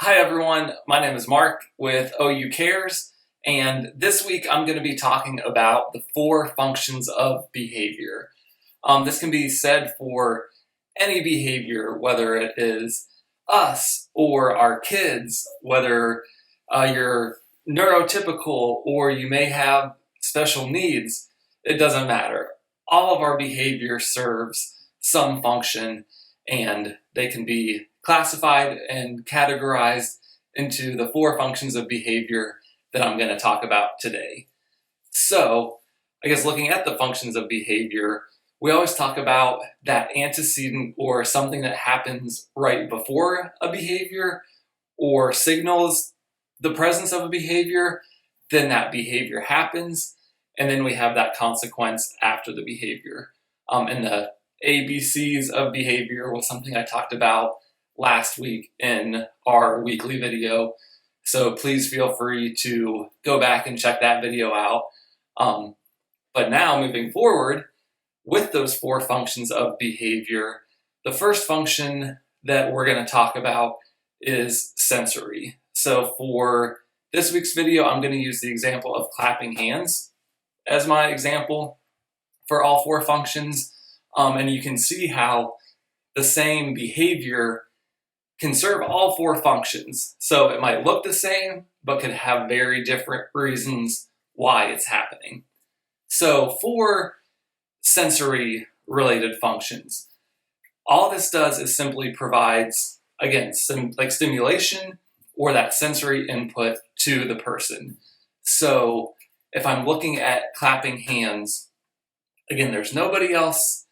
Hi everyone, my name is Mark with OUCARES, and this week I'm going to be talking about the 4 functions of behavior. This can be said for any behavior, whether it is us or our kids, whether you're neurotypical or you may have special needs, it doesn't matter. All of our behavior serves some function, and they can be classified and categorized into the 4 functions of behavior that I'm going to talk about today. So, I guess looking at the functions of behavior, we always talk about that antecedent or something that happens right before a behavior or signals the presence of a behavior, then that behavior happens, and then we have that consequence after the behavior. And the ABCs of behavior was something I talked about last week in our weekly video, so please feel free to go back and check that video out. But now moving forward with those 4 functions of behavior, the first function that we're going to talk about is sensory. So for this week's video, I'm going to use the example of clapping hands as my example for all 4 functions, and you can see how the same behavior can serve all 4 functions. So it might look the same, but could have very different reasons why it's happening. So for sensory related functions, all this does is simply provides, again, some like stimulation or that sensory input to the person. So if I'm looking at clapping hands, again, there's nobody else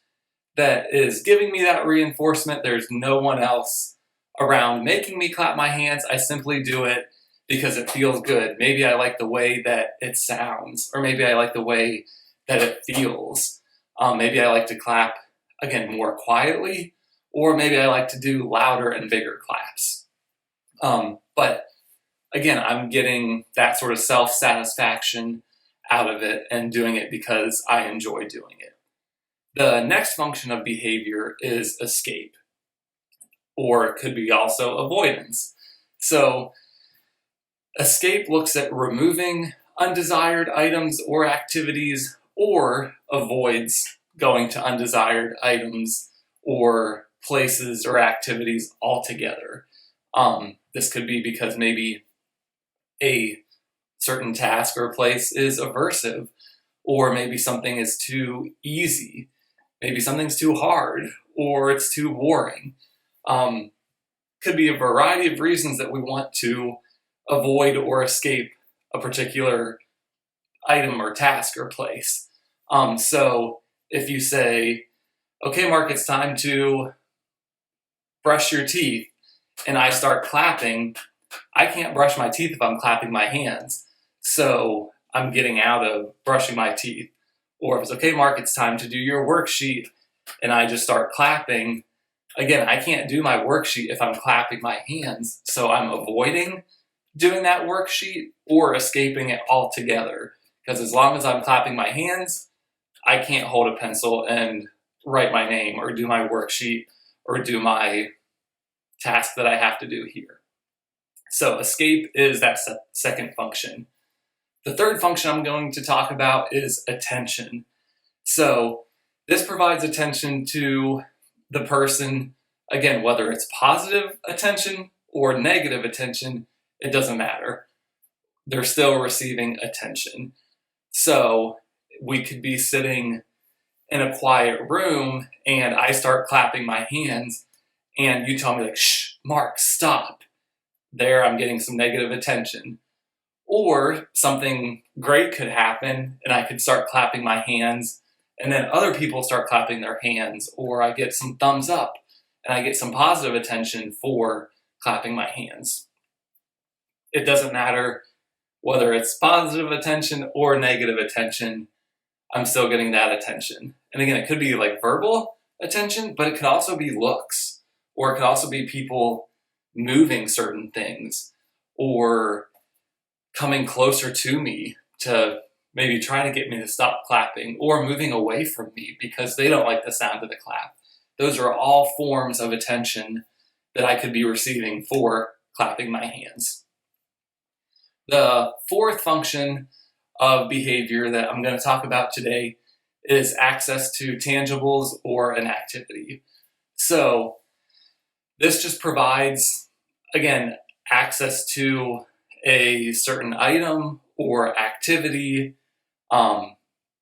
that is giving me that reinforcement. There's no one else around making me clap my hands. I simply do it because it feels good. Maybe I like the way that it sounds, or maybe I like the way that it feels. Maybe I like to clap, again, more quietly, or maybe I like to do louder and bigger claps. But again, I'm getting that sort of self-satisfaction out of it and doing it because I enjoy doing it. The next function of behavior is escape, or it could be also avoidance. So escape looks at removing undesired items or activities, or avoids going to undesired items or places or activities altogether. This could be because maybe a certain task or place is aversive, or maybe something is too easy, maybe something's too hard, or it's too boring. Could be a variety of reasons that we want to avoid or escape a particular item or task or place. So if you say, okay, Mark, it's time to brush your teeth, and I start clapping, I can't brush my teeth if I'm clapping my hands. So I'm getting out of brushing my teeth. Or if it's, okay, Mark, it's time to do your worksheet, and I just start clapping, again, I can't do my worksheet if I'm clapping my hands, so I'm avoiding doing that worksheet or escaping it altogether. Because as long as I'm clapping my hands, I can't hold a pencil and write my name or do my worksheet or do my task that I have to do here. So escape is that second function. The third function I'm going to talk about is attention. So this provides attention to the person, again, whether it's positive attention or negative attention, it doesn't matter. They're still receiving attention. So we could be sitting in a quiet room and I start clapping my hands and you tell me like, shh, Mark, stop. There I'm getting some negative attention. Or something great could happen and I could start clapping my hands, and then other people start clapping their hands, or I get some thumbs up and I get some positive attention for clapping my hands. It doesn't matter whether it's positive attention or negative attention, I'm still getting that attention. And again, it could be like verbal attention, but it could also be looks, or it could also be people moving certain things, or coming closer to me to maybe trying to get me to stop clapping, or moving away from me because they don't like the sound of the clap. Those are all forms of attention that I could be receiving for clapping my hands. The fourth function of behavior that I'm going to talk about today is access to tangibles or an activity. So this just provides, again, access to a certain item or activity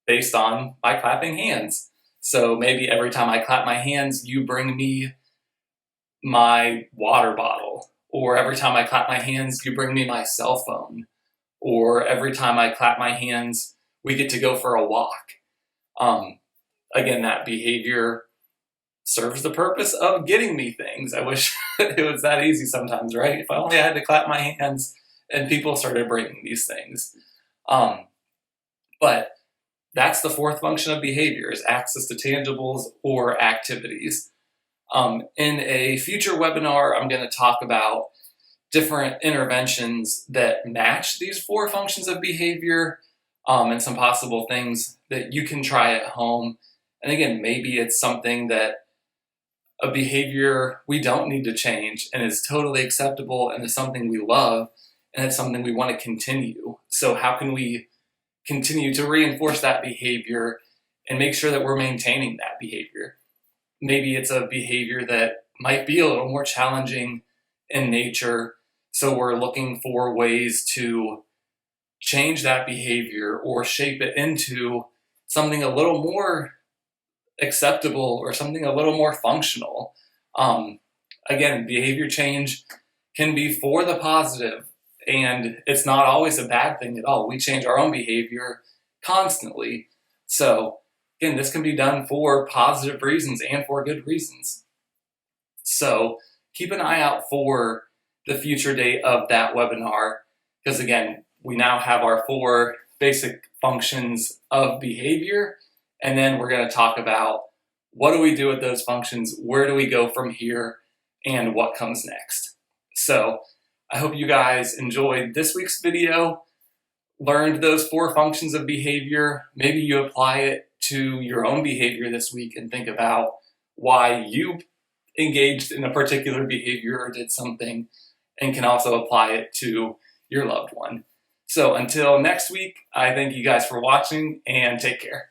based on my clapping hands. So maybe every time I clap my hands, you bring me my water bottle. Or every time I clap my hands, you bring me my cell phone. Or every time I clap my hands, we get to go for a walk. Again, that behavior serves the purpose of getting me things. I wish it was that easy sometimes, right? If I only had to clap my hands and people started bringing these things. But that's the fourth function of behavior, is access to tangibles or activities. In a future webinar, I'm going to talk about different interventions that match these four functions of behavior, and some possible things that you can try at home. And again, maybe it's something that a behavior we don't need to change and is totally acceptable and is something we love and it's something we want to continue. So how can we continue to reinforce that behavior and make sure that we're maintaining that behavior? Maybe it's a behavior that might be a little more challenging in nature, so we're looking for ways to change that behavior or shape it into something a little more acceptable or something a little more functional. Again, behavior change can be for the positive, and it's not always a bad thing at all. We change our own behavior constantly. So again, this can be done for positive reasons and for good reasons. So keep an eye out for the future date of that webinar, because again, we now have our four basic functions of behavior, and then we're going to talk about what do we do with those functions, where do we go from here, and what comes next. So I hope you guys enjoyed this week's video, learned those four functions of behavior. Maybe you apply it to your own behavior this week and think about why you engaged in a particular behavior or did something, and can also apply it to your loved one. So until next week, I thank you guys for watching and take care.